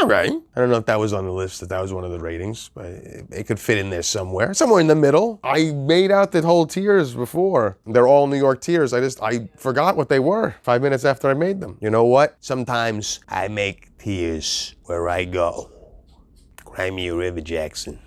all right. I don't know if that was on the list, if that was one of the ratings, but it could fit in there somewhere in the middle. I made out the whole tiers before. They're all New York tiers. I forgot what they were 5 minutes after I made them. You know what? Sometimes I make tiers where I go. Cry me a river, Jackson.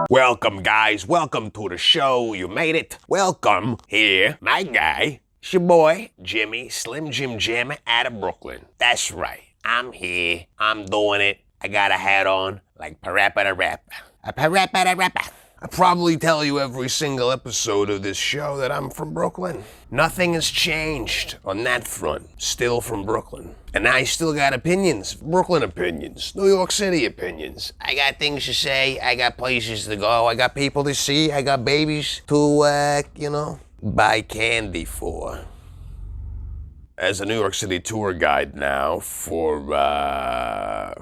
Welcome, guys. Welcome to the show. You made it. Welcome here, my guy. It's your boy, Jimmy, Slim Jim Jim out of Brooklyn. That's right. I'm here. I'm doing it. I got a hat on like parappa-da-rappa. A parappa-da-rappa. I probably tell you every single episode of this show that I'm from Brooklyn. Nothing has changed on that front. Still from Brooklyn. And I still got opinions. Brooklyn opinions. New York City opinions. I got things to say. I got places to go. I got people to see. I got babies to, buy candy for. As a New York City tour guide now for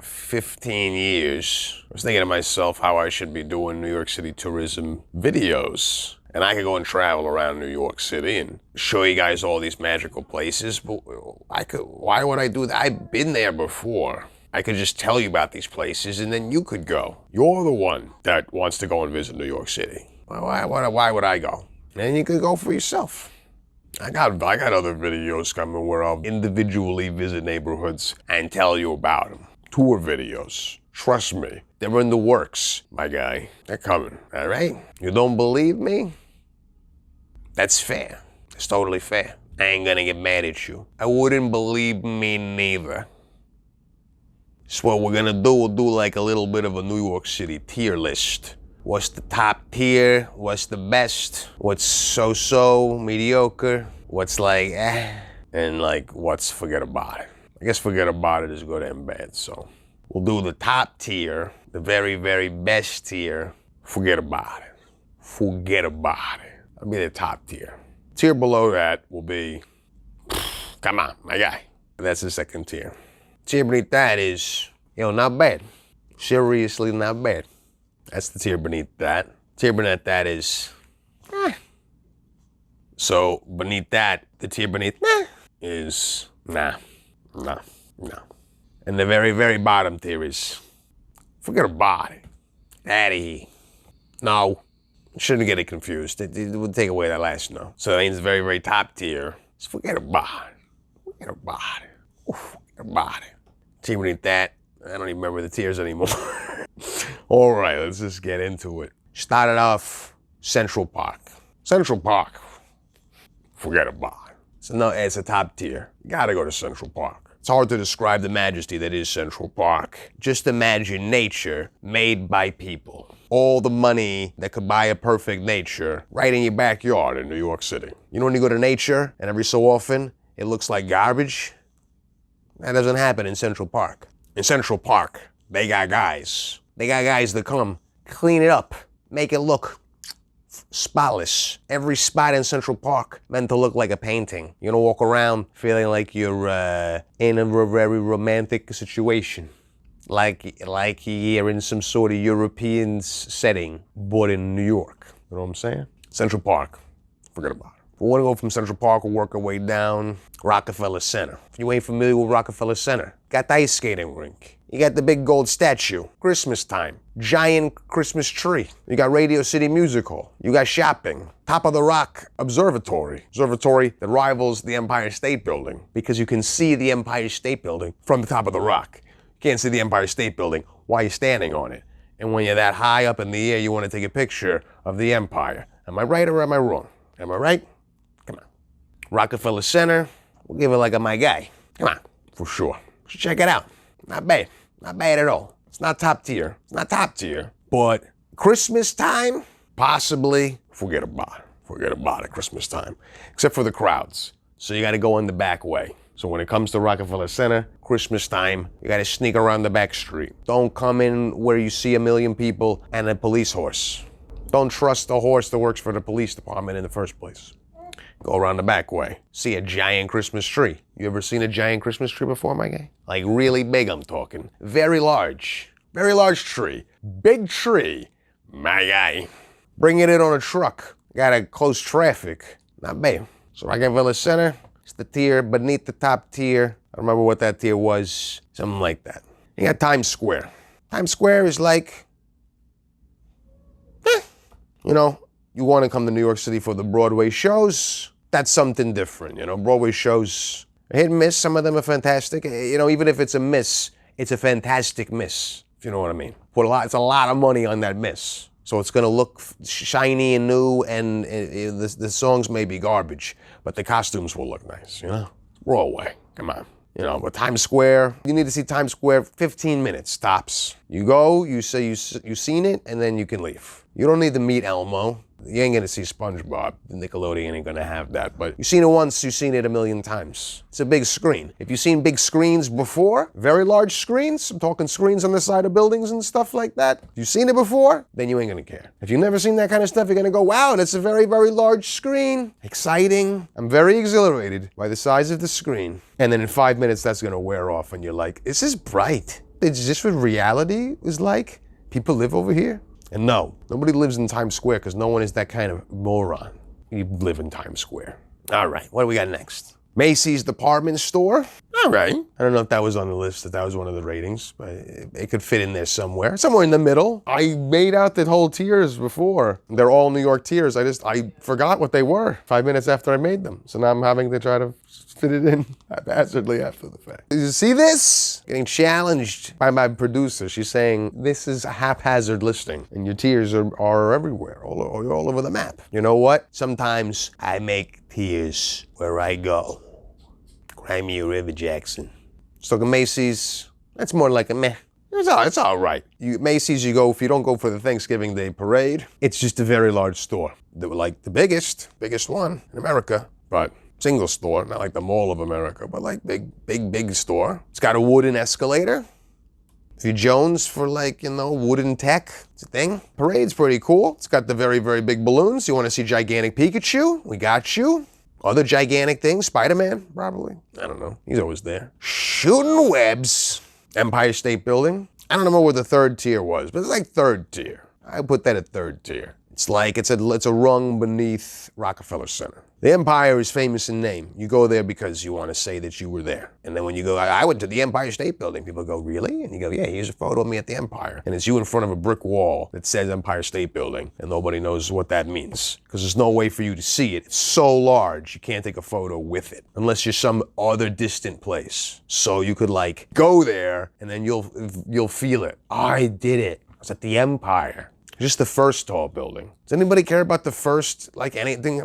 15 years, I was thinking to myself how I should be doing New York City tourism videos. And I could go and travel around New York City and show you guys all these magical places, but why would I do that? I've been there before. I could just tell you about these places and then you could go. You're the one that wants to go and visit New York City. Why would I go? And you could go for yourself. I got other videos coming where I'll individually visit neighborhoods and tell you about them. Tour videos. Trust me, they're in the works, my guy. They're coming, all right? You don't believe me? That's fair. It's totally fair. I ain't gonna get mad at you. I wouldn't believe me neither. So what we're gonna do, we'll do like a little bit of a New York City tier list. What's the top tier? What's the best? What's so-so, mediocre? What's like, And like, what's forget about it? I guess forget about it is good and bad, so. We'll do the top tier, the very, very best tier. Forget about it. Forget about it. That'll be the top tier. Tier below that will be, come on, my guy. That's the second tier. Tier beneath that is, not bad. Seriously, not bad. That's the tier beneath that. Tier beneath that is, So beneath that, the tier beneath is, nah. And the very, very bottom tier is, forget about it. Daddy. No. Shouldn't get it confused. It would take away that last no. So that means the very, very top tier is forget about it. Forget about it. Forget about it. Tier beneath that, I don't even remember the tiers anymore. All right, let's just get into it. Started off Central Park. Central Park. Forget about it. It's a top tier. You gotta go to Central Park. It's hard to describe the majesty that is Central Park. Just imagine nature made by people. All the money that could buy a perfect nature right in your backyard in New York City. You know when you go to nature and every so often it looks like garbage? That doesn't happen in Central Park. In Central Park, they got guys. They got guys that come clean it up, make it look spotless. Every spot in Central Park meant to look like a painting. You don't walk around feeling like you're in a very romantic situation. Like you're in some sort of European setting, but in New York. You know what I'm saying? Central Park, forget about it. We want to go from Central Park, we'll work our way down Rockefeller Center. If you ain't familiar with Rockefeller Center, got the ice skating rink. You got the big gold statue, Christmas time, giant Christmas tree. You got Radio City Music Hall. You got shopping. Top of the Rock Observatory that rivals the Empire State Building because you can see the Empire State Building from the top of the rock. You can't see the Empire State Building while you're standing on it. And when you're that high up in the air, you want to take a picture of the Empire. Am I right or am I wrong? Am I right? Come on. Rockefeller Center, we'll give it like a my guy. Come on, for sure. Check it out. Not bad. Not bad at all. It's not top tier. It's not top tier. But Christmas time, possibly, forget about it. Forget about it, Christmas time. Except for the crowds. So you got to go in the back way. So when it comes to Rockefeller Center, Christmas time, you got to sneak around the back street. Don't come in where you see a million people and a police horse. Don't trust the horse that works for the police department in the first place. Go around the back way. See a giant Christmas tree. You ever seen a giant Christmas tree before, my guy? Like really big, I'm talking. Very large. Very large tree. Big tree, my guy. Bringing it on a truck. Gotta close traffic. Not bad. So Rockefeller Center, it's the tier beneath the top tier. I don't remember what that tier was. Something like that. You got Times Square. Times Square is like, you know, you want to come to New York City for the Broadway shows. That's something different, you know. Broadway shows are hit and miss. Some of them are fantastic. You know, even if it's a miss, it's a fantastic miss, if you know what I mean. It's a lot of money on that miss. So it's gonna look shiny and new, and the songs may be garbage, but the costumes will look nice, you know? Broadway, come on. You know, but Times Square, you need to see Times Square 15 minutes, tops. You go, you say you've seen it, and then you can leave. You don't need to meet Elmo. You ain't gonna see SpongeBob. Nickelodeon ain't gonna have that. But you've seen it once, you've seen it a million times. It's a big screen. If you've seen big screens before, very large screens, I'm talking screens on the side of buildings and stuff like that. If you've seen it before, then you ain't gonna care. If you've never seen that kind of stuff, you're gonna go, wow, that's a very, very large screen. Exciting. I'm very exhilarated by the size of the screen. And then in 5 minutes, that's gonna wear off and you're like, this is bright. Is this what reality is like? People live over here? And no, nobody lives in Times Square because no one is that kind of moron. You live in Times Square. All right, what do we got next? Macy's department store. All right. I don't know if that was on the list, if that was one of the ratings, but it could fit in there somewhere. Somewhere in the middle. I made out the whole tiers before. They're all New York tiers. I forgot what they were 5 minutes after I made them. So now I'm having to try to fit it in haphazardly after the fact. Did you see this? Getting challenged by my producer. She's saying, this is a haphazard listing and your tiers are everywhere, all over the map. You know what? Sometimes I make tiers where I go. Crimea River Jackson. So the Macy's, that's more like a meh. It's all right. Macy's, if you don't go for the Thanksgiving Day parade, it's just a very large store. Like the biggest one in America, but single store, not like the Mall of America, but like big store. It's got a wooden escalator. If you Jones for like, you know, wooden tech, it's a thing. Parade's pretty cool. It's got the very, very big balloons. You want to see gigantic Pikachu? We got you. Other gigantic things, Spider-Man, probably. I don't know, he's always there. Shooting webs. Empire State Building. I don't know what the third tier was, but it's like third tier. I put that at third tier. It's like, it's a rung beneath Rockefeller Center. The Empire is famous in name. You go there because you want to say that you were there. And then when you go, I went to the Empire State Building, people go, really? And you go, yeah, here's a photo of me at the Empire. And it's you in front of a brick wall that says Empire State Building, and nobody knows what that means. Because there's no way for you to see it. It's so large, you can't take a photo with it, unless you're some other distant place. So you could like go there, and then you'll feel it. Oh, I did it. I was at the Empire. Just the first tall building. Does anybody care about the first, like anything?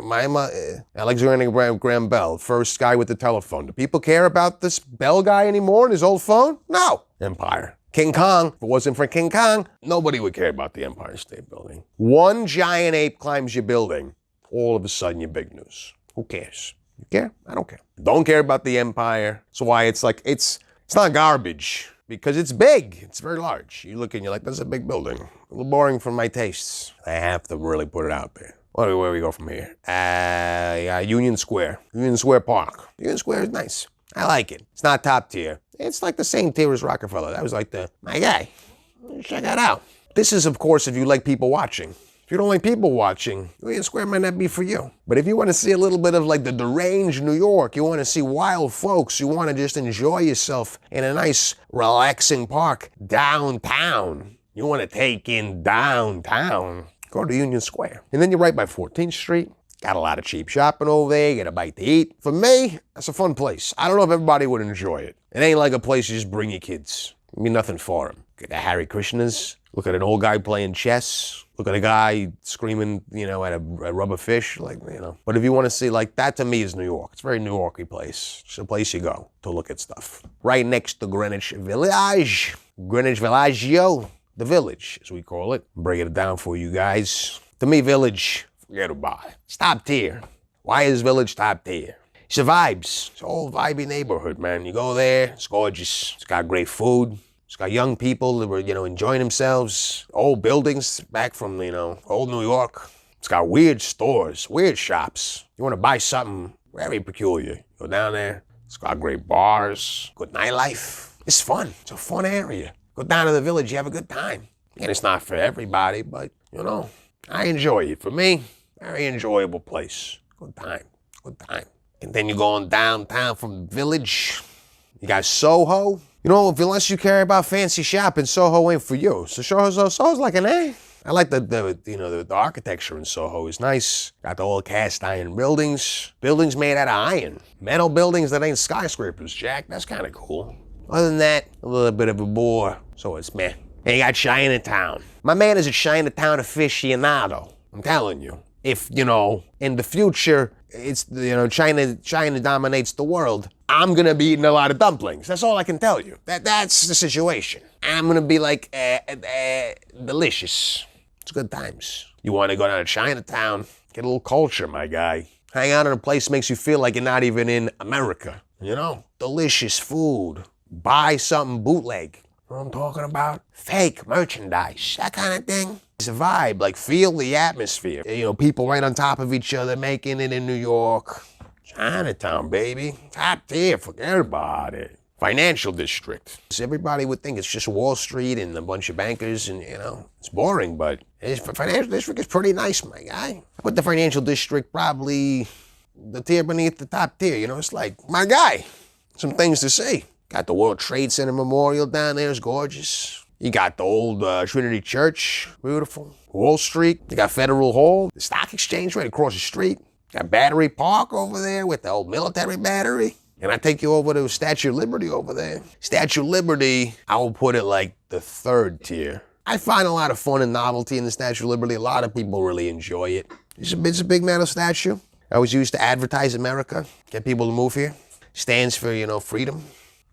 Alexander Graham Bell, first guy with the telephone. Do people care about this Bell guy anymore and his old phone? No. Empire. King Kong. If it wasn't for King Kong, nobody would care about the Empire State Building. One giant ape climbs your building. All of a sudden, you're big news. Who cares? You care? I don't care. Don't care about the Empire. That's why it's like, it's not garbage. Because it's big, it's very large. You look and you're like, that's a big building. A little boring for my tastes. I have to really put it out there. Where do we go from here? Yeah, Union Square. Union Square Park. Union Square is nice. I like it. It's not top tier. It's like the same tier as Rockefeller. That was like my guy. Check that out. This is, of course, if you like people watching. If you don't like people watching, Union Square might not be for you. But if you want to see a little bit of like the deranged New York, you want to see wild folks, you want to just enjoy yourself in a nice, relaxing park downtown. You want to take in downtown, go to Union Square. And then you're right by 14th Street. Got a lot of cheap shopping over there, get a bite to eat. For me, that's a fun place. I don't know if everybody would enjoy it. It ain't like a place you just bring your kids. It'd be nothing for them. Get the Harry Krishnas, look at an old guy playing chess, look at a guy screaming, you know, at a rubber fish, like, you know. But if you want to see, like, that to me is New York. It's a very New Yorky place. It's a place you go to look at stuff. Right next to Greenwich Village. Greenwich Villaggio. The Village, as we call it. I'm breaking it down for you guys. To me, Village, forget about it. It's top tier. Why is Village top tier? It's the vibes. It's an old vibey neighborhood, man. You go there, it's gorgeous. It's got great food. It's got young people that were, you know, enjoying themselves. Old buildings back from, you know, old New York. It's got weird stores, weird shops. You want to buy something very peculiar, go down there. It's got great bars, good nightlife. It's fun. It's a fun area. Go down to the Village, you have a good time. And it's not for everybody, but, you know, I enjoy it. For me, very enjoyable place. Good time. Good time. And then you're going downtown from the Village. You got Soho. You know, unless you care about fancy shopping, Soho ain't for you. So Soho's like an eh. I like the architecture in Soho is nice. Got the old cast iron buildings. Buildings made out of iron. Metal buildings that ain't skyscrapers, Jack. That's kind of cool. Other than that, a little bit of a bore. So it's meh. And you got Chinatown. My man is a Chinatown aficionado. I'm telling you. If, in the future, it's, China dominates the world, I'm gonna be eating a lot of dumplings. That's all I can tell you. That's the situation. I'm gonna be like, delicious. It's good times. You wanna go down to Chinatown, get a little culture, my guy. Hang out in a place makes you feel like you're not even in America, Delicious food. Buy something bootleg. You know what I'm talking about? Fake merchandise, that kind of thing. It's a vibe, like feel the atmosphere. People right on top of each other making it in New York. Chinatown, baby. Top tier, forget about it. Financial district. Everybody would think it's just Wall Street and a bunch of bankers and, it's boring, but financial district is pretty nice, my guy. I put the financial district probably the tier beneath the top tier, it's like, my guy, some things to see. Got the World Trade Center Memorial down there, it's gorgeous. You got the old Trinity Church, beautiful. Wall Street, you got Federal Hall, the Stock Exchange right across the street. Got Battery Park over there with the old military battery. And I take you over to Statue of Liberty over there. Statue of Liberty, I will put it like the third tier. I find a lot of fun and novelty in the Statue of Liberty. A lot of people really enjoy it. It's a big metal statue. I was used to advertise America, get people to move here. Stands for, freedom.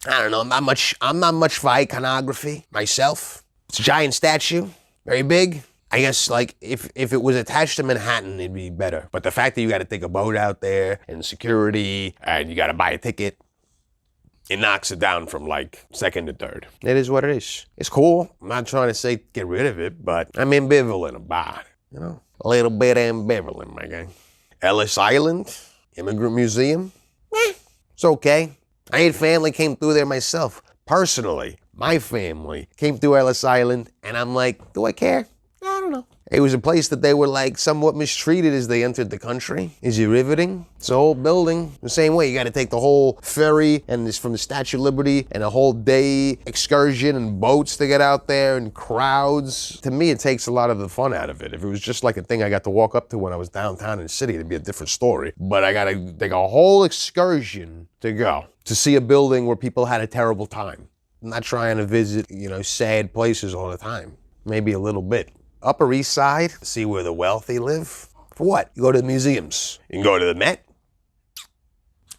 I don't know, I'm not much for iconography myself. It's a giant statue, very big. I guess like if it was attached to Manhattan, it'd be better. But the fact that you gotta take a boat out there and security and you gotta buy a ticket, it knocks it down from like second to third. It is what it is. It's cool. I'm not trying to say get rid of it, but I'm ambivalent about it, A little bit ambivalent, my guy. Ellis Island, Immigrant Museum, it's okay. I had family came through there myself. Personally, my family came through Ellis Island, and I'm like, do I care? I don't know. It was a place that they were like somewhat mistreated as they entered the country. Is it riveting? It's a whole building. The same way, you got to take the whole ferry and it's from the Statue of Liberty and a whole day excursion and boats to get out there and crowds. To me, it takes a lot of the fun out of it. If it was just like a thing I got to walk up to when I was downtown in the city, it'd be a different story. But I got to take a whole excursion to go to see a building where people had a terrible time. I'm not trying to visit, sad places all the time. Maybe a little bit. Upper East Side, see where the wealthy live. For what? You go to the museums. You can go to the Met.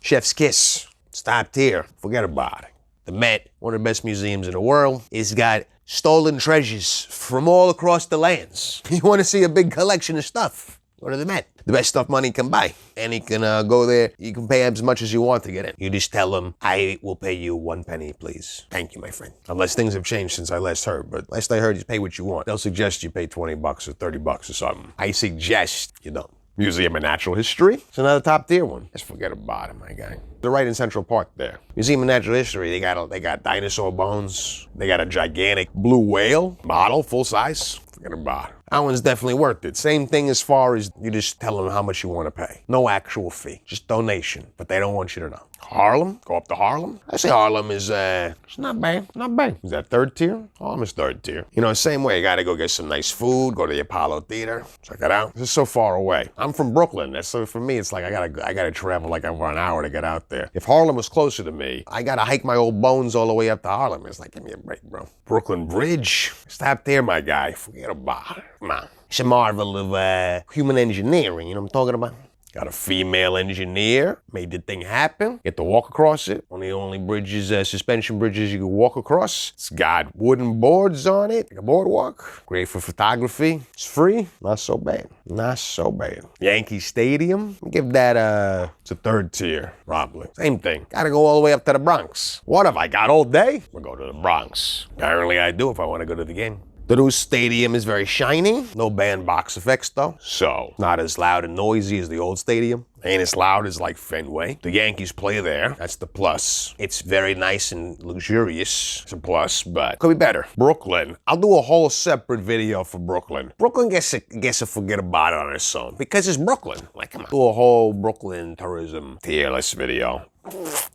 Chef's Kiss. It's top tier. Forget about it. The Met, one of the best museums in the world. It's got stolen treasures from all across the lands. You want to see a big collection of stuff? Go to the Met. The best stuff money can buy. And you can go there. You can pay as much as you want to get in. You just tell them, I will pay you 1 penny, please. Thank you, my friend. Unless things have changed since I last heard. But last I heard, you pay what you want. They'll suggest you pay 20 bucks or 30 bucks or something. I suggest you don't. Museum of Natural History. It's another top tier one. Just forget about it, my guy. They're right in Central Park there. Museum of Natural History, they got dinosaur bones. They got a gigantic blue whale model, full size. Forget about it. That one's definitely worth it. Same thing as far as you just tell them how much you want to pay. No actual fee, just donation, but they don't want you to know. Harlem, go up to Harlem. I say Harlem is, it's not bad, not bad. Is that third tier? Harlem is third tier. Same way, you gotta go get some nice food, go to the Apollo Theater, check it out. This is so far away. I'm from Brooklyn, so for me, it's like I gotta travel like over an hour to get out there. If Harlem was closer to me, I gotta hike my old bones all the way up to Harlem. It's like, give me a break, bro. Brooklyn Bridge, stop there, my guy. Forget about it. Come on. It's a marvel of human engineering, you know what I'm talking about? Got a female engineer, made the thing happen. Get to walk across it. One of the only bridges, suspension bridges you can walk across. It's got wooden boards on it, like a boardwalk. Great for photography. It's free. Not so bad. Not so bad. Yankee Stadium. Give that it's a third tier, probably. Same thing. Gotta go all the way up to the Bronx. What have I got all day? We'll go to the Bronx. Apparently I do if I want to go to the game. The new stadium is very shiny. No bandbox effects though. So, not as loud and noisy as the old stadium. Ain't as loud as like Fenway. The Yankees play there. That's the plus. It's very nice and luxurious. It's a plus, but could be better. Brooklyn. I'll do a whole separate video for Brooklyn. Brooklyn gets to forget about it on its own because it's Brooklyn. Like, come on. Do a whole Brooklyn tourism tier list video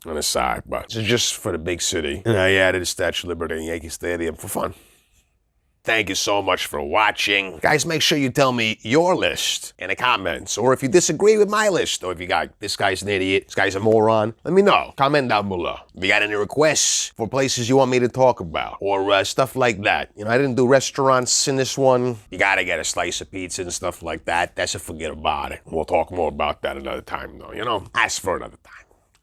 on the side, but it's just for the big city. And I added a Statue of Liberty in Yankee Stadium for fun. Thank you so much for watching. Guys, make sure you tell me your list in the comments, or if you disagree with my list, or if you got, this guy's an idiot, this guy's a moron, let me know. Comment down below. If you got any requests for places you want me to talk about, or stuff like that. You know, I didn't do restaurants in this one. You gotta get a slice of pizza and stuff like that. That's a forget about it. We'll talk more about that another time though, you know? Ask for another time.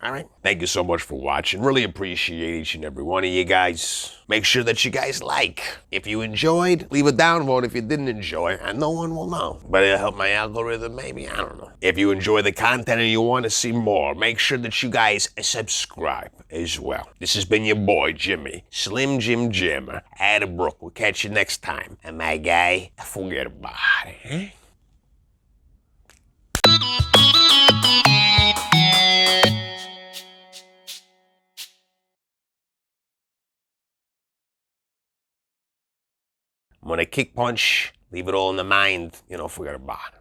All right. Thank you so much for watching. Really appreciate each and every one of you guys. Make sure that you guys like. If you enjoyed, leave a downvote. If you didn't enjoy, and no one will know. But it'll help my algorithm, maybe. I don't know. If you enjoy the content and you want to see more, make sure that you guys subscribe as well. This has been your boy, Jimmy. Slim Jim Jimmer. Adabrook. We'll catch you next time. And my guy, forget about it. When I kick punch, leave it all in the mind, you know, forget about it.